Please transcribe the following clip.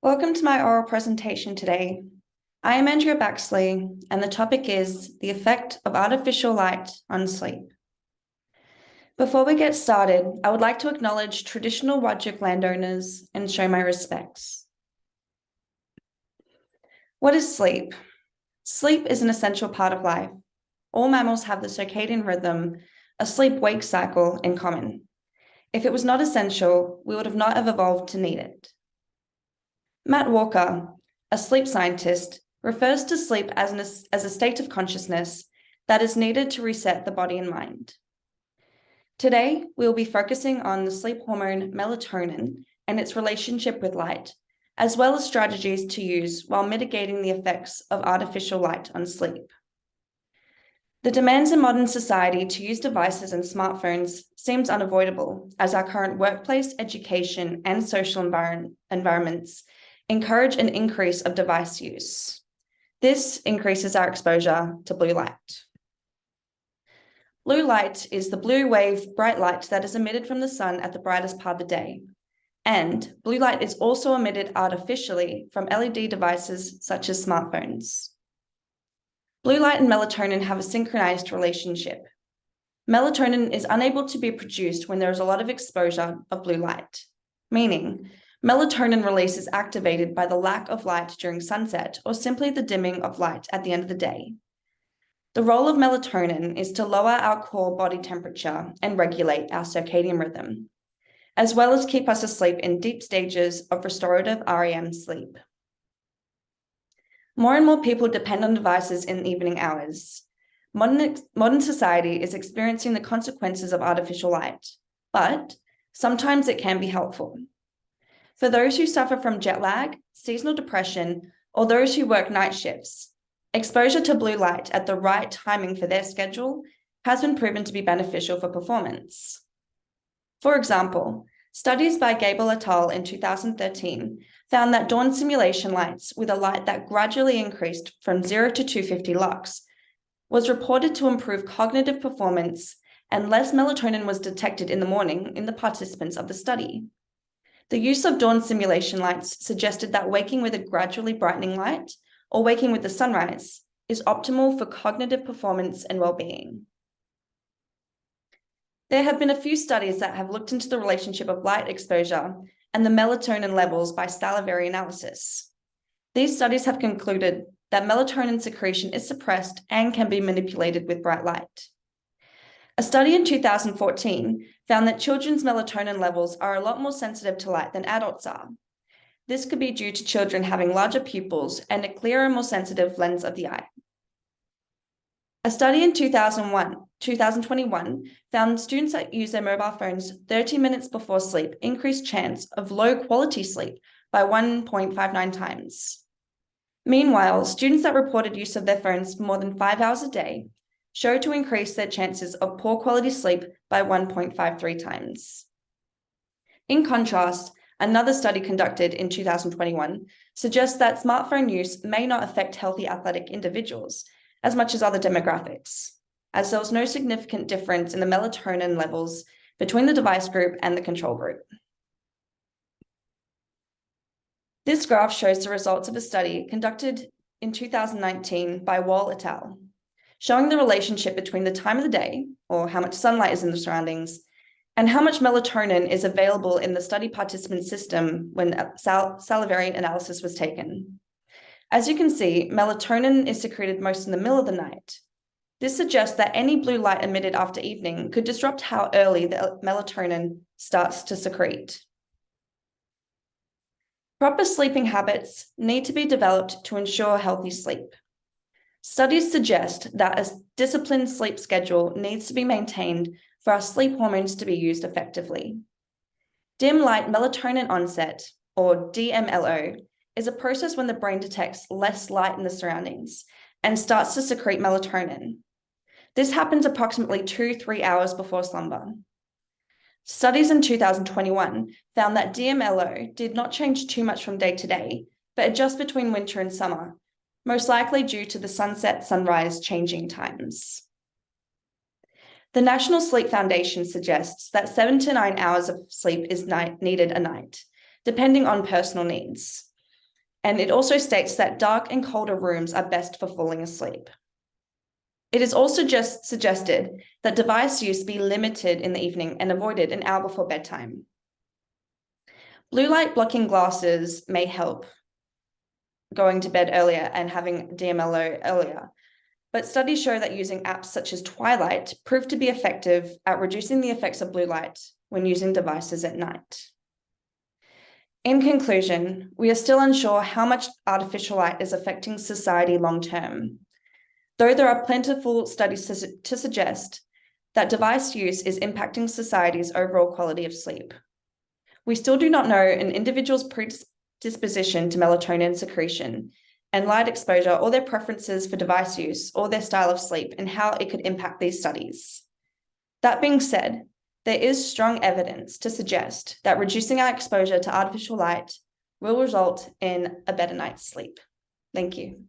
Welcome to my oral presentation today. I am Andrea Baxley, and the topic is the effect of artificial light on sleep. Before we get started, I would like to acknowledge traditional Whadjuk landowners and show my respects. What is sleep? Sleep is an essential part of life. All mammals have the circadian rhythm, a sleep-wake cycle, in common. If it was not essential, we would not have evolved to need it. Matt Walker, a sleep scientist, refers to sleep as a state of consciousness that is needed to reset the body and mind. Today, we will be focusing on the sleep hormone melatonin and its relationship with light, as well as strategies to use while mitigating the effects of artificial light on sleep. The demands in modern society to use devices and smartphones seems unavoidable, as our current workplace, education, and social environments encourage an increase of device use. This increases our exposure to blue light. Blue light is the blue wave bright light that is emitted from the sun at the brightest part of the day. And blue light is also emitted artificially from LED devices such as smartphones. Blue light and melatonin have a synchronized relationship. Melatonin is unable to be produced when there is a lot of exposure of blue light, meaning melatonin release is activated by the lack of light during sunset or simply the dimming of light at the end of the day. The role of melatonin is to lower our core body temperature and regulate our circadian rhythm, as well as keep us asleep in deep stages of restorative REM sleep. More and more people depend on devices in evening hours. Modern society is experiencing the consequences of artificial light, but sometimes it can be helpful. For those who suffer from jet lag, seasonal depression, or those who work night shifts, exposure to blue light at the right timing for their schedule has been proven to be beneficial for performance. For example, studies by Gable et al. In 2013 found that dawn simulation lights with a light that gradually increased from 0 to 250 lux was reported to improve cognitive performance, and less melatonin was detected in the morning in the participants of the study. The use of dawn simulation lights suggested that waking with a gradually brightening light or waking with the sunrise is optimal for cognitive performance and well-being. There have been a few studies that have looked into the relationship of light exposure and the melatonin levels by salivary analysis. These studies have concluded that melatonin secretion is suppressed and can be manipulated with bright light. A study in 2014 found that children's melatonin levels are a lot more sensitive to light than adults are. This could be due to children having larger pupils and a clearer, more sensitive lens of the eye. A study in 2021 found students that use their mobile phones 30 minutes before sleep increased chance of low quality sleep by 1.59 times. Meanwhile, students that reported use of their phones more than 5 hours a day showed to increase their chances of poor quality sleep by 1.53 times. In contrast, another study conducted in 2021 suggests that smartphone use may not affect healthy athletic individuals as much as other demographics, as there was no significant difference in the melatonin levels between the device group and the control group. This graph shows the results of a study conducted in 2019 by Wall et al., showing the relationship between the time of the day, or how much sunlight is in the surroundings, and how much melatonin is available in the study participant system when salivary analysis was taken. As you can see, melatonin is secreted most in the middle of the night. This suggests that any blue light emitted after evening could disrupt how early the melatonin starts to secrete. Proper sleeping habits need to be developed to ensure healthy sleep. Studies suggest that a disciplined sleep schedule needs to be maintained for our sleep hormones to be used effectively. Dim light melatonin onset, or DMLO, is a process when the brain detects less light in the surroundings and starts to secrete melatonin. This happens approximately 2-3 hours before slumber. Studies in 2021 found that DMLO did not change too much from day to day, but adjust between winter and summer, most likely due to the sunset-sunrise changing times. The National Sleep Foundation suggests that 7 to 9 hours of sleep is needed a night, depending on personal needs. And it also states that dark and colder rooms are best for falling asleep. It is also just suggested that device use be limited in the evening and avoided an hour before bedtime. Blue light blocking glasses may help going to bed earlier and having DMLO earlier, but studies show that using apps such as Twilight prove to be effective at reducing the effects of blue light when using devices at night. In conclusion, we are still unsure how much artificial light is affecting society long-term, though there are plentiful studies to suggest that device use is impacting society's overall quality of sleep. We still do not know an individual's predisposition to melatonin secretion and light exposure, or their preferences for device use, or their style of sleep, and how it could impact these studies. That being said, there is strong evidence to suggest that reducing our exposure to artificial light will result in a better night's sleep. Thank you.